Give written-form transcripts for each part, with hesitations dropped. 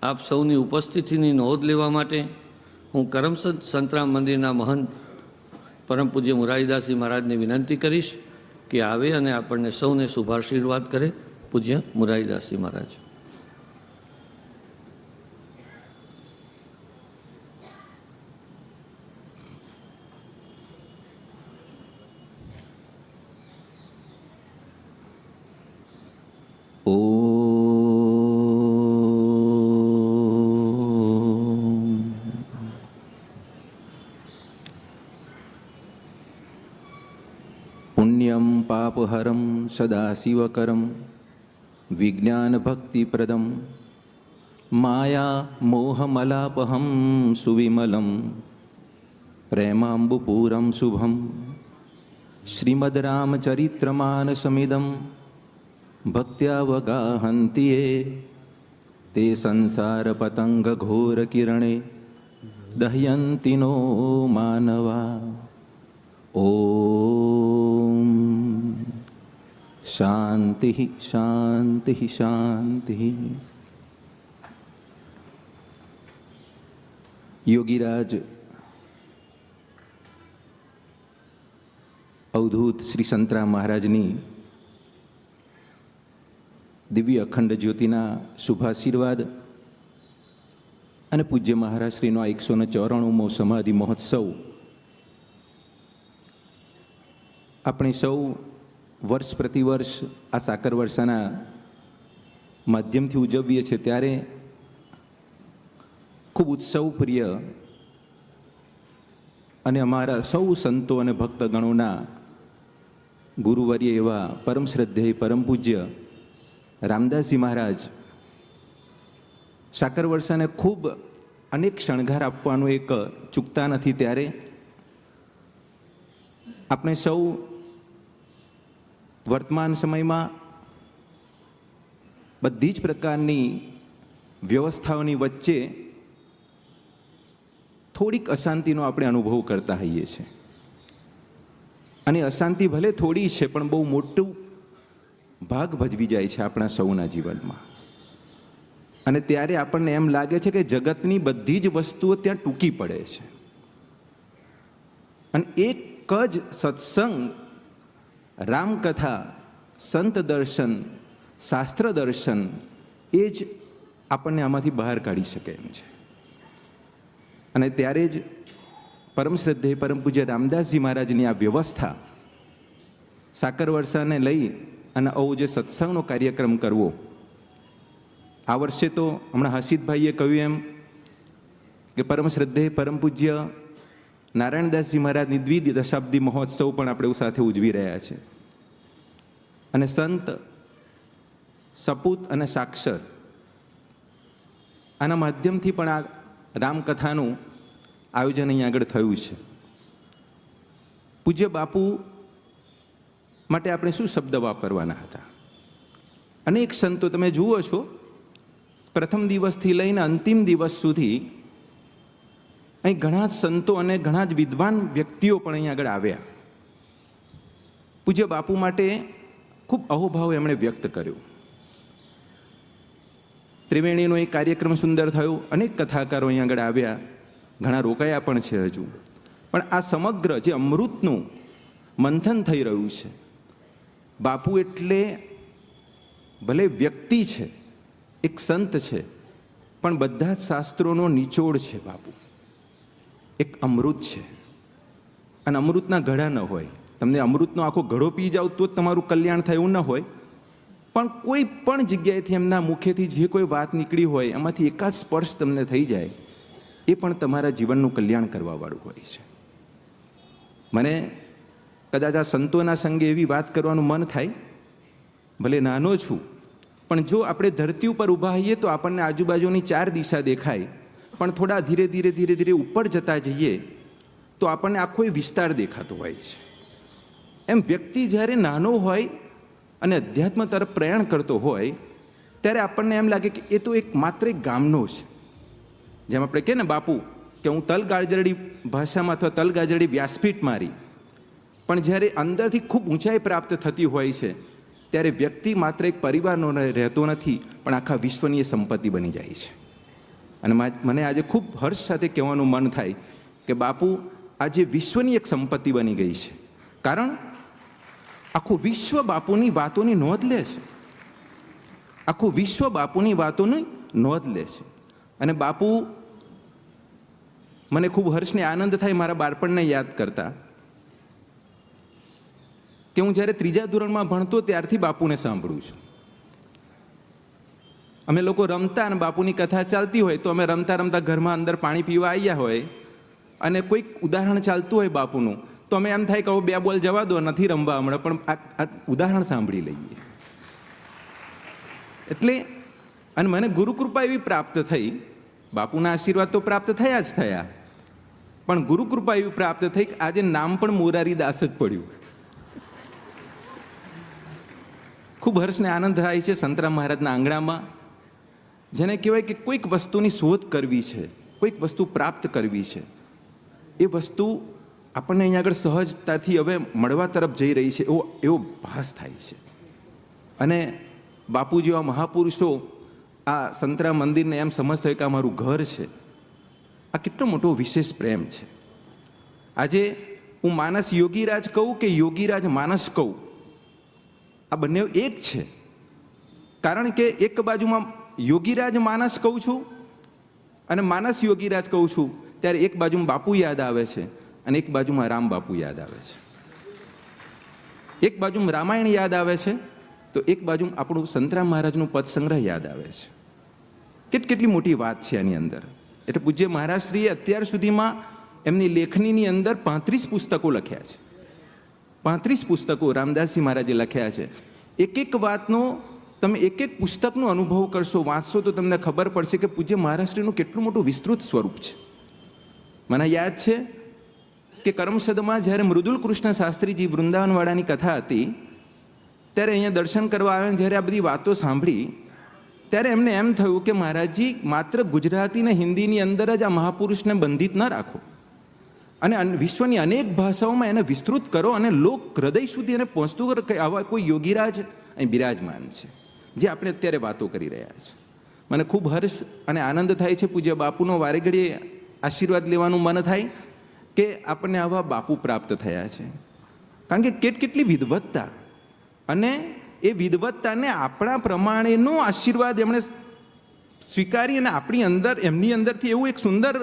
આપ સૌની ઉપસ્થિતિની નોંધ લેવા માટે હું કરમસદ સંતરામ મંદિરના મહંત પરમ પૂજ્ય મુરારીદાસજી મહારાજને વિનંતી કરીશ કે આવે અને આપણને સૌને શુભાશીર્વાદ કરે. પૂજ્ય મુરારીદાસજી મહારાજ. પુણ્યમ પાપહરમ સદાશિવકરમ વિજ્ઞાનભક્તિપ્રદમ માયા મોહમલાપહમ સુવિમલમ પ્રેમાંબુપૂરમ શુભમ શ્રીમદ રામચરિત્રમાનસમિદમ ભક્ત્યાવગાહન્તિ યે તે સંસાર પતંગ ઘોર કિરણે દહયંતિ નો માનવા. ઓમ શાંતિ શાંતિ શાંતિ. યોગીરાજ અવધૂત શ્રી સંતરામ મહારાજની દિવ્ય અખંડ જ્યોતિના શુભાશીર્વાદ અને પૂજ્ય મહારાજશ્રીનો 194મો સમાધિ મહોત્સવ આપણે સૌ વર્ષ પ્રતિવર્ષ આ સાકર વર્ષાના માધ્યમથી ઉજવીએ છીએ, ત્યારે ખૂબ ઉત્સવપ્રિય અને અમારા સૌ સંતો અને ભક્તગણોના ગુરુવર્ય એવા પરમ શ્રદ્ધેય પરમ પૂજ્ય રામદાસજી મહારાજ સાકર વર્ષાને ખૂબ અનેક શણગાર આપવાનું એક ચૂકતા નથી. ત્યારે આપણે સૌ વર્તમાન સમયમાં બધી જ પ્રકારની વ્યવસ્થાઓની વચ્ચે થોડીક અશાંતિનો આપણે અનુભવ કરતા હોઈએ છીએ. અને અશાંતિ ભલે થોડી છે પણ બહુ મોટું ભાગ ભજવી જાય છે આપણા સૌના જીવનમાં. અને ત્યારે આપણને એમ લાગે છે કે જગતની બધી જ વસ્તુઓ ત્યાં ટૂંકી પડે છે અને એક જ સત્સંગ, રામકથા, સંત દર્શન, શાસ્ત્ર દર્શન એ જ આપણને આમાંથી બહાર કાઢી શકે એમ છે. અને ત્યારે જ પરમ શ્રદ્ધેય પરમ પૂજ્ય રામદાસજી મહારાજની આ વ્યવસ્થા સાકર વર્ષાને લઈ અને આવો જે સત્સંગનો કાર્યક્રમ કરવો. આ વર્ષે તો હમણાં હસીતભાઈએ કહ્યું એમ કે પરમ શ્રદ્ધેય પરમ પૂજ્ય નારાયણદાસજી મહારાજની દ્વિદશાબ્દી મહોત્સવ પણ આપણે સાથે ઉજવી રહ્યા છે. અને સંત, સપૂત અને સાક્ષર આના માધ્યમથી પણ આ રામકથાનું આયોજન અહીં આગળ થયું છે. પૂજ્ય બાપુ માટે આપણે શું શબ્દ વાપરવાના હતા? અનેક સંતો તમે જુઓ છો, પ્રથમ દિવસથી લઈને અંતિમ દિવસ સુધી અહીં ઘણા જ સંતો અને ઘણા જ વિદ્વાન વ્યક્તિઓ પણ અહીં આગળ આવ્યા. પૂજ્ય બાપુ માટે ખૂબ અહોભાવ એમણે વ્યક્ત કર્યો. ત્રિવેણીનો એક કાર્યક્રમ સુંદર થયો, અનેક કથાકારો અહીં આગળ આવ્યા, ઘણા રોકાયા પણ છે હજુ. પણ આ સમગ્ર જે અમૃતનું મંથન થઈ રહ્યું છે, બાપુ એટલે ભલે વ્યક્તિ છે, એક સંત છે, પણ બધા જ શાસ્ત્રોનો નિચોડ છે. બાપુ એક અમૃત છે અને અમૃતના ઘડા ન હોય. તમને અમૃતનો આખો ઘડો પી જાઓ તો જ તમારું કલ્યાણ થાય એવું ન હોય, પણ કોઈ પણ જગ્યાએથી એમના મુખેથી જે કોઈ વાત નીકળી હોય એમાંથી એકાદ સ્પર્શ તમને થઈ જાય, એ પણ તમારા જીવનનું કલ્યાણ કરવાવાળું હોય છે. મને કદાચ આ સંતોના સંગે એવી વાત કરવાનું મન થાય, ભલે નાનો છું, પણ જો આપણે ધરતી ઉપર ઊભા હોઈએ તો આપણને આજુબાજુની 4 દિશા દેખાય, પણ થોડા ધીરે ધીરે ધીરે ધીરે ઉપર જતા જઈએ તો આપણને આખો એ વિસ્તાર દેખાતો હોય છે. એમ વ્યક્તિ જ્યારે નાનો હોય અને અધ્યાત્મ તરફ પ્રયાણ કરતો હોય ત્યારે આપણને એમ લાગે કે એ તો એક માત્ર એક ગામનો છે. જેમ આપણે કહે ને બાપુ કે હું તલગાજરડી ભાષામાં અથવા તલગાજરડી વ્યાસપીઠ મારી, પણ જ્યારે અંદરથી ખૂબ ઊંચાઈ પ્રાપ્ત થતી હોય છે ત્યારે વ્યક્તિ માત્ર એક પરિવારનો રહેતો નથી, પણ આખા વિશ્વની એ સંપત્તિ બની જાય છે. અને મને આજે ખૂબ હર્ષ સાથે કહેવાનું મન થાય કે બાપુ આજે વિશ્વની એક સંપત્તિ બની ગઈ છે, કારણ આખું વિશ્વ બાપુની વાતોની નોંધ લે છે. આખું વિશ્વ બાપુની વાતોની નોંધ લે છે. અને બાપુ, મને ખૂબ હર્ષને આનંદ થાય મારા બાળપણને યાદ કરતા કે હું જ્યારે 3જા ધોરણમાં ભણતો ત્યારથી બાપુને સાંભળું છું. અમે લોકો રમતા અને બાપુની કથા ચાલતી હોય તો અમે રમતા રમતા ઘરમાં અંદર પાણી પીવા આવ્યા હોય અને કોઈક ઉદાહરણ ચાલતું હોય બાપુનું, તો અમે એમ થાય કે હવે 2 બોલ જવા દો, નથી રમવા હમણાં, પણ આ ઉદાહરણ સાંભળી લઈએ. એટલે અને મને ગુરુકૃપા એવી પ્રાપ્ત થઈ, બાપુના આશીર્વાદ તો પ્રાપ્ત થયા જ થયા, પણ ગુરુકૃપા એવી પ્રાપ્ત થઈ કે આજે નામ પણ મોરારી દાસ જ પડ્યું. ખૂબ હર્ષને આનંદ થાય છે સંતરામ મહારાજના આંગણામાં, જેને કહેવાય કે કોઈક વસ્તુની શોધ કરવી છે, કોઈક વસ્તુ પ્રાપ્ત કરવી છે, એ વસ્તુ આપણને અહીંયા આગળ સહજતાથી હવે મળવા તરફ જઈ રહી છે એવો ભાસ થાય છે. અને બાપુ જેવા મહાપુરુષો આ સંતરામ મંદિરને એમ સમજતા હોય કે આ મારું ઘર છે. આ કેટલો મોટો વિશેષ પ્રેમ છે. આજે હું માનસ યોગીરાજ કહું કે યોગીરાજ માનસ કહું, આ બંને એક છે. કારણ કે એક બાજુમાં યોગીરાજ માનસ કહું છું અને માનસ યોગીરાજ કહું છું, ત્યારે એક બાજુમાં બાપુ યાદ આવે છે અને એક બાજુમાં રામ બાપુ યાદ આવે છે. એક બાજુમાં રામાયણ યાદ આવે છે તો એક બાજુમાં આપણું સંતરામ મહારાજનું પદ સંગ્રહ યાદ આવે છે. કેટલી મોટી વાત છે આની અંદર. એટલે પૂજ્ય મહારાજશ્રીએ અત્યાર સુધીમાં એમની લેખનીની અંદર 35 પુસ્તકો લખ્યા છે. 35 પુસ્તકો રામદાસજી મહારાજે લખ્યા છે. એક વાતનો તમે એક પુસ્તકનો અનુભવ કરશો, વાંચશો તો તમને ખબર પડશે કે પૂજ્ય મહારાજશ્રીનું કેટલું મોટું વિસ્તૃત સ્વરૂપ છે. મને યાદ છે કે કરમસદમાં જ્યારે મૃદુલ કૃષ્ણ શાસ્ત્રીજી વૃંદાવનવાળાની કથા હતી ત્યારે અહીંયા દર્શન કરવા આવ્યા, જ્યારે આ બધી વાતો સાંભળી ત્યારે એમને એમ થયું કે મહારાજજી માત્ર ગુજરાતી ને હિન્દીની અંદર જ આ મહાપુરુષને બંધિત ન રાખો અને વિશ્વની અનેક ભાષાઓમાં એને વિસ્તૃત કરો અને લોક હૃદય સુધી એને પહોંચતું કરો કે આવા કોઈ યોગીરાજ અહીં બિરાજમાન છે જે આપણે અત્યારે વાતો કરી રહ્યા છે. મને ખૂબ હર્ષ અને આનંદ થાય છે પૂજ્ય બાપુનો વારે ઘડીએ આશીર્વાદ લેવાનું મન થાય કે આપણને આવા બાપુ પ્રાપ્ત થયા છે. કારણ કે કેટલી વિદવત્તા, અને એ વિદવત્તાને આપણા પ્રમાણેનો આશીર્વાદ એમણે સ્વીકારી અને આપણી અંદર એમની અંદરથી એવું એક સુંદર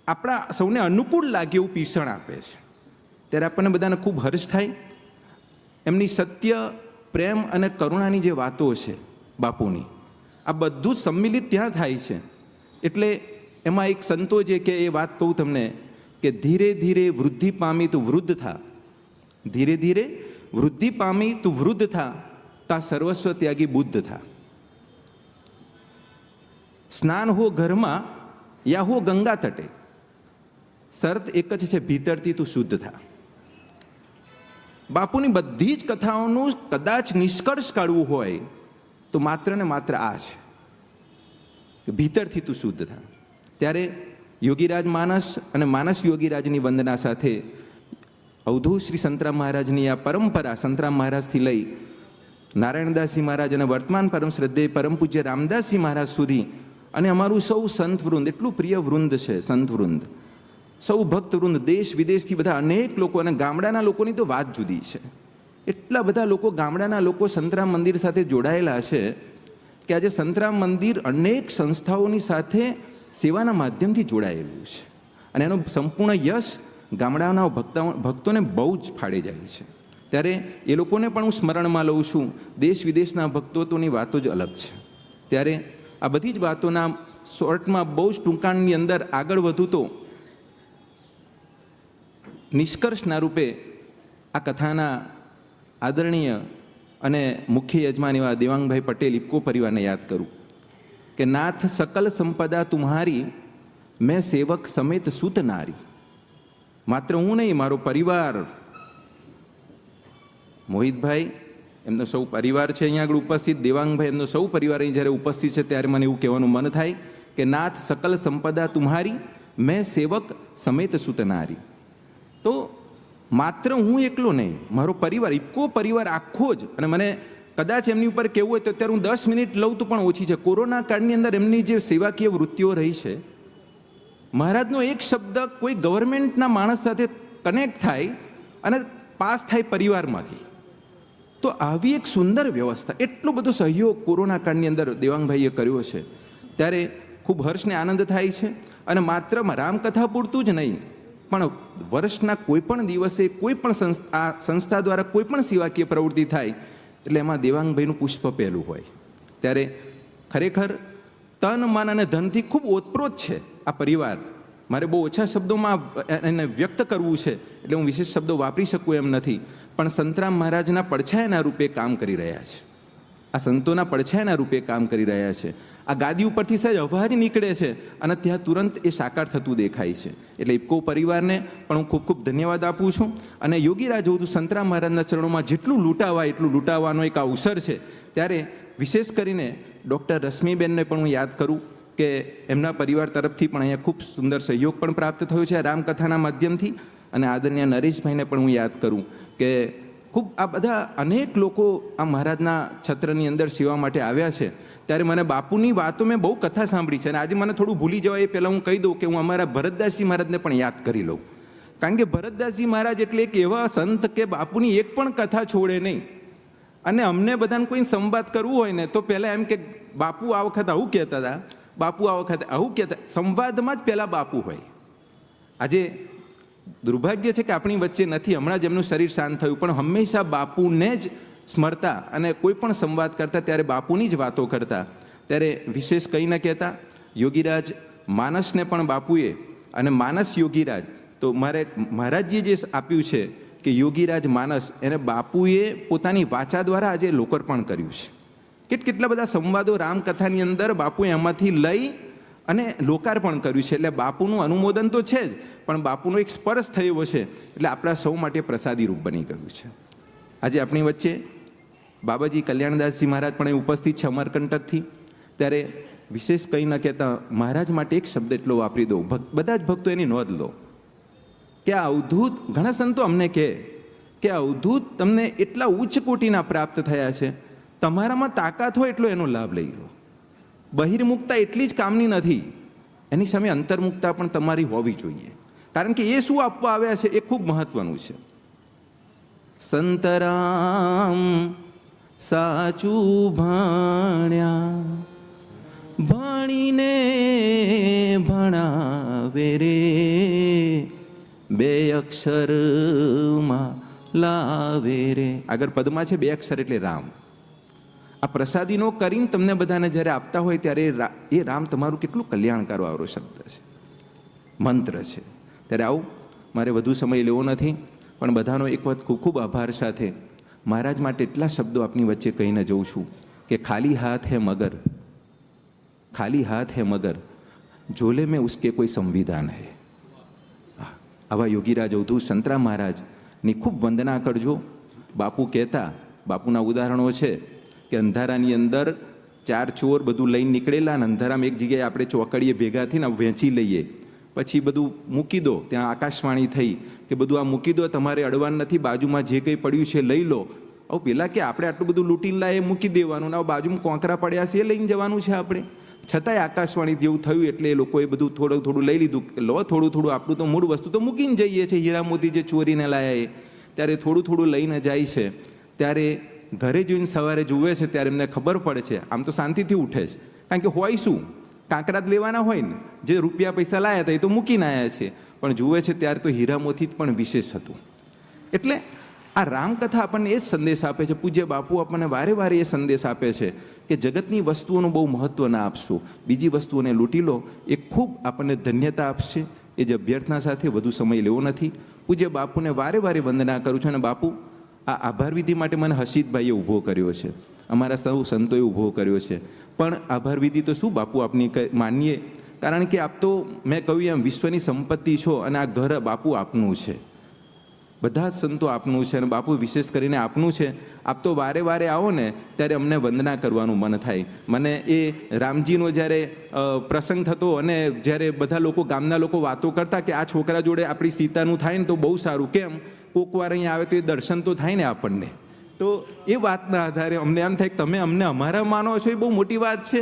આપણા સૌને અનુકૂળ લાગે એવું પીસણ આપે છે. ત્યારે આપણને બધાને ખૂબ હર્ષ થાય. એમની સત્ય, પ્રેમ અને કરુણાની જે વાતો છે બાપુની, આ બધું જ સંમિલિત ત્યાં થાય છે. એટલે એમાં એક સંતો જે કે એ વાત કહું તમને કે ધીરે ધીરે વૃદ્ધિ પામી તું વૃદ્ધ થા, ધીરે ધીરે વૃદ્ધિ પામી તું વૃદ્ધ થા, કા સર્વસ્વ ત્યાગી બુદ્ધ થા. સ્નાન હો ઘરમાં યા હો ગંગા તટે, શરત એક જ છે ભીતરથી તું શુદ્ધ થા. બાપુની બધી જ કથાઓનું કદાચ નિષ્કર્ષ કાઢવું હોય તો માત્ર ને માત્ર આ છે કે ભીતરથી તું શુદ્ધ થા. ત્યારે યોગીરાજ માનસ અને માનસ યોગીરાજની વંદના સાથે અવધૂત શ્રી સંતરામ મહારાજની આ પરંપરા, સંતરામ મહારાજથી લઈ નારાયણદાસજી મહારાજ અને વર્તમાન પરમ શ્રદ્ધેય પરમ પૂજ્ય રામદાસજી મહારાજ સુધી, અને અમારું સૌ સંત વૃંદ, એટલું પ્રિય વૃંદ છે સંત વૃંદ, સૌ ભક્ત વૃંદ, દેશ વિદેશથી બધા અનેક લોકો, અને ગામડાના લોકોની તો વાત જુદી છે. એટલા બધા લોકો, ગામડાના લોકો સંતરામ મંદિર સાથે જોડાયેલા છે કે આજે સંતરામ મંદિર અનેક સંસ્થાઓની સાથે સેવાના માધ્યમથી જોડાયેલું છે, અને એનો સંપૂર્ણ યશ ગામડાના ભક્તોને બહુ જ ફાળે જાય છે. ત્યારે એ લોકોને પણ હું સ્મરણમાં લઉં છું. દેશ વિદેશના ભક્તોની વાતો જ અલગ છે. ત્યારે આ બધી જ વાતોના શોર્ટમાં બહુ જ ટૂંકાણની અંદર આગળ વધુ તો નિષ્કર્ષના રૂપે આ કથાના આદરણીય અને મુખ્ય યજમાન એવા દેવાંગભાઈ પટેલ ઇફકો પરિવારને યાદ કરું કે નાથ સકલ સંપદા તુમ્હારી, મેં સેવક સમેત સુત નારી. માત્ર હું નહીં, મારો પરિવાર, મોહિતભાઈ એમનો સૌ પરિવાર છે અહીંયા આગળ ઉપસ્થિત, દેવાંગભાઈ એમનો સૌ પરિવાર અહીં જ્યારે ઉપસ્થિત છે ત્યારે મને એવું કહેવાનું મન થાય કે નાથ સકલ સંપદા તુમ્હારી, મેં સેવક સમેત સુત નારી. તો માત્ર હું એકલો નહીં, મારો પરિવાર, ઇફકો પરિવાર આખો જ, અને મને કદાચ એમની ઉપર કહેવું હોય તો અત્યારે હું 10 મિનિટ લઉં તો પણ ઓછી છે. કોરોના કાળની અંદર એમની જે સેવાકીય વૃત્તિઓ રહી છે, મહારાજનો એક શબ્દ કોઈ ગવર્મેન્ટના માણસ સાથે કનેક્ટ થાય અને પાસ થાય પરિવારમાંથી, તો આવી એક સુંદર વ્યવસ્થા, એટલો બધો સહયોગ કોરોના કાળની અંદર દેવાંગભાઈએ કર્યો છે, ત્યારે ખૂબ હર્ષને આનંદ થાય છે. અને માત્ર રામકથા પૂરતું જ નહીં, પણ વર્ષના કોઈ પણ દિવસે કોઈ પણ સંસ્થા દ્વારા કોઈ પણ સેવાકીય પ્રવૃત્તિ થાય એટલે એમાં દેવાંગભાઈનું પુષ્પ પહેલું હોય. ત્યારે ખરેખર તન મન અને ધનથી ખૂબ ઓતપ્રોત છે આ પરિવાર. મારે બહુ ઓછા શબ્દોમાં એને વ્યક્ત કરવું છે એટલે હું વિશેષ શબ્દો વાપરી શકું એમ નથી, પણ સંતરામ મહારાજના પડછાયાના રૂપે કામ કરી રહ્યા છે. આ સંતોના પડછાયાના રૂપે કામ કરી રહ્યા છે. આ ગાદી ઉપરથી સહેજ અવાજ નીકળે છે અને ત્યાં તુરંત એ સાકાર થતું દેખાય છે. એટલે ઇફકો પરિવારને પણ હું ખૂબ ખૂબ ધન્યવાદ આપું છું. અને યોગીરાજ અવધૂત સંતરામ મહારાજના ચરણોમાં જેટલું લૂંટાવાય એટલું લૂંટાવાનો એક અવસર છે. ત્યારે વિશેષ કરીને ડૉક્ટર રશ્મિબેનને પણ હું યાદ કરું કે એમના પરિવાર તરફથી પણ અહીંયા ખૂબ સુંદર સહયોગ પણ પ્રાપ્ત થયો છે આ રામકથાના માધ્યમથી. અને આદરણીય નરેશભાઈને પણ હું યાદ કરું કે ખૂબ આ બધા અનેક લોકો આ મહારાજના છત્રની અંદર સેવા માટે આવ્યા છે. ત્યારે મને બાપુની વાતો મેં બહુ કથા સાંભળી છે અને આજે મને થોડું ભૂલી જવાય એ પહેલાં હું કહી દઉં કે હું અમારા ભરતદાસજી મહારાજને પણ યાદ કરી લઉં. કારણ કે ભરતદાસજી મહારાજ એટલે એક એવા સંત કે બાપુની એક પણ કથા છોડે નહીં. અને અમને બધાને કોઈ સંવાદ કરવું હોય ને તો પહેલાં એમ કે બાપુ આ વખત આવું કહેતા હતા, બાપુ આ વખતે આવું કહેતા. સંવાદમાં જ પહેલાં બાપુ હોય. આજે દુર્ભાગ્ય છે કે આપણી વચ્ચે નથી, હમણાં જ એમનું શરીર શાંત થયું, પણ હંમેશા બાપુને જ સ્મરતા અને કોઈ પણ સંવાદ કરતા ત્યારે બાપુની જ વાતો કરતા. ત્યારે વિશેષ કંઈ ન કહેતા. યોગીરાજ માનસને પણ બાપુએ, અને માનસ યોગીરાજ, તો મારે મહારાજજીએ જે આપ્યું છે કે યોગીરાજ માનસ, એને બાપુએ પોતાની વાચા દ્વારા આજે લોકાર્પણ કર્યું છે. કેટલા બધા સંવાદો રામકથાની અંદર બાપુએ એમાંથી લઈ અને લોકાર્પણ કર્યું છે. એટલે બાપુનું અનુમોદન તો છે જ, પણ બાપુનો એક સ્પર્શ થયો છે એટલે આપણા સૌ માટે પ્રસાદી રૂપ બની ગયું છે. આજે આપણી વચ્ચે બાબાજી કલ્યાણદાસજી મહારાજ પણ ઉપસ્થિત છે અમરકંટકથી. ત્યારે વિશેષ કંઈ ન કહેતા મહારાજ માટે એક શબ્દ એટલો વાપરી દો, બધા જ ભક્તો એની નોંધ લો કે આ અવધૂત, ઘણા સંતો અમને કહે કે અવધૂત તમને એટલા ઉચ્ચ કોટીના પ્રાપ્ત થયા છે, તમારામાં તાકાત હોય એટલો એનો લાભ લઈ લો. બહિર્મુખતા એટલી જ કામની નથી, એની સામે અંતર્મુખતા પણ તમારી હોવી જોઈએ. કારણ કે એ શું આપવા આવ્યા છે એ ખૂબ મહત્વનું છે. સંતરામ સાચું ભણ્યા, ભણીને ભણાવે રે, બે અક્ષરમાં લાવે રે. આગળ પદમાં છે બે અક્ષર એટલે રામ. આ પ્રસાદીનો કરીને તમને બધાને જ્યારે આપતા હોય ત્યારે એ રામ તમારું કેટલું કલ્યાણ કરવાવાળો શબ્દ છે, મંત્ર છે. ત્યારે આવું, મારે વધુ સમય લેવો નથી, પણ બધાનો એક વખત ખૂબ ખૂબ આભાર સાથે મહારાજ માટે એટલા શબ્દો આપની વચ્ચે કહીને જઉં છું કે ખાલી હાથ હે મગર, ખાલી હાથ હે મગર, ઝોલે મેં ઉસકે કોઈ સંવિધાન હૈ. આવા યોગીરાજ અવધૂત સંતરામ મહારાજની ખૂબ વંદના કરજો. બાપુ કહેતા, બાપુના ઉદાહરણો છે કે અંધારાની અંદર ચાર ચોર બધું લઈને નીકળેલા, અને અંધારામાં એક જગ્યાએ આપણે ચોકડીએ ભેગા થઈને વેચી લઈએ, પછી બધું મૂકી દો. ત્યાં આકાશવાણી થઈ કે બધું આ મૂકી દો, તમારે અડવાનું નથી, બાજુમાં જે કંઈ પડ્યું છે લઈ લો. આવું પહેલાં કે આપણે આટલું બધું લૂંટીને લાવીએ મૂકી દેવાનું, ને બાજુમાં કોંકરા પડ્યા છે એ લઈને જવાનું છે આપણે. છતાંય આકાશવાણી જેવું થયું એટલે એ લોકોએ બધું થોડું થોડું લઈ લીધું. લો થોડું થોડું, આપણું તો મૂળ વસ્તુ તો મૂકીને જઈએ છીએ, હીરા મોતી જે ચોરીને લાયા એ. ત્યારે થોડું થોડું લઈને જાય છે. ત્યારે ઘરે જોઈને સવારે જુએ છે ત્યારે એમને ખબર પડે છે. આમ તો શાંતિથી ઉઠે છે, કારણ કે હોય શું, કાંકરા જ લેવાના હોય ને, જે રૂપિયા પૈસા લાયા હતા એ તો મૂકીને આવ્યા છે. પણ જુએ છે ત્યારે તો હીરા મોતી જ પણ વિશેષ હતું. એટલે આ રામકથા આપણને એ જ સંદેશ આપે છે. પૂજ્ય બાપુ આપણને વારે વારે એ સંદેશ આપે છે કે જગતની વસ્તુઓનું બહુ મહત્ત્વ ના આપશો, બીજી વસ્તુઓને લૂંટી લો, એ ખૂબ આપણને ધન્યતા આપશે. એ જ અભ્યર્થના સાથે વધુ સમય લેવો નથી. પૂજ્ય બાપુને વારે વારે વંદના કરું છું. અને બાપુ, આ આભાર વિધિ માટે મને હસીતભાઈએ ઊભો કર્યો છે, અમારા સૌ સંતોએ ઊભો કર્યો છે. પણ આભાર વિધિ તો શું બાપુ આપની માનીએ, કારણ કે આપ તો મેં કહ્યું એમ વિશ્વની સંપત્તિ છો, અને આ ઘર બાપુ આપનું છે, બધા જ સંતો આપનું છે, અને બાપુ વિશેષ કરીને આપનું છે. આપ તો વારે વારે આવો ને ત્યારે અમને વંદના કરવાનું મન થાય. મને એ રામજીનો જ્યારે પ્રસંગ થતો અને જ્યારે બધા લોકો, ગામના લોકો વાતો કરતા કે આ છોકરા જોડે આપણી સીતાનું થાય ને તો બહુ સારું. કેમ? કોક વાર અહીંયા આવે તો એ દર્શન તો થાય ને આપણને, તો એ વાતના આધારે અમને એમ થાય કે તમે અમને અમારા માનો છો, એ બહુ મોટી વાત છે,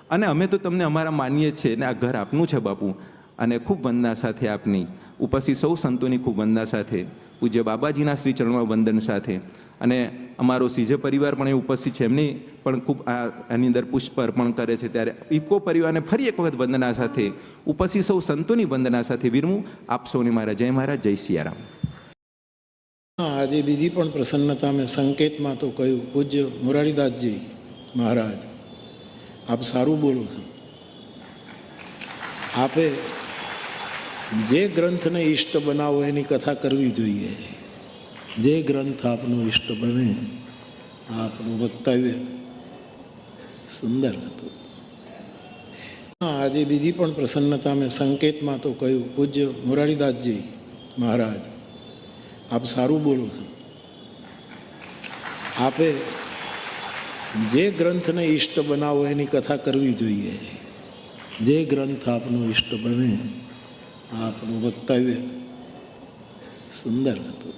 અને અમે તો તમને અમારા માનીએ છીએ ને આ ઘર આપનું છે બાપુ. અને ખૂબ વંદના સાથે આપની ઉપસ્થિત સૌ સંતોની ખૂબ વંદના સાથે, પૂજ્ય બાબાજીના શ્રી ચરણમાં વંદન સાથે, અને અમારો સીજે પરિવાર પણ એ ઉપસ્થિત છે, એમની પણ ખૂબ આની અંદર પુષ્પ અર્પણ કરે છે. ત્યારે ઇફકો પરિવારને ફરી એક વખત વંદના સાથે, ઉપસ્થિત સૌ સંતોની વંદના સાથે વિરમું. આપ સૌને મારા જય મહારાજ, જય સિયારામ. આજે બીજી પણ પ્રસન્નતા મેં સંકેતમાં તો કહ્યું, પૂજ્ય મુરારીદાસજી મહારાજ, આપ સારું બોલો છો. આપે જે ગ્રંથને ઈષ્ટ બનાવો એની કથા કરવી જોઈએ. જે ગ્રંથ આપનો ઈષ્ટ બને, આપનું વક્તવ્ય સુંદર હતું. આજે બીજી પણ પ્રસન્નતા મેં સંકેતમાં તો કહ્યું, પૂજ્ય મુરારીદાસજી મહારાજ, આપ સારું બોલો છો. આપે જે ગ્રંથને ઈષ્ટ બનાવો એની કથા કરવી જોઈએ. જે ગ્રંથ આપનો ઈષ્ટ બને, આપનું વક્તવ્ય સુંદર હતું.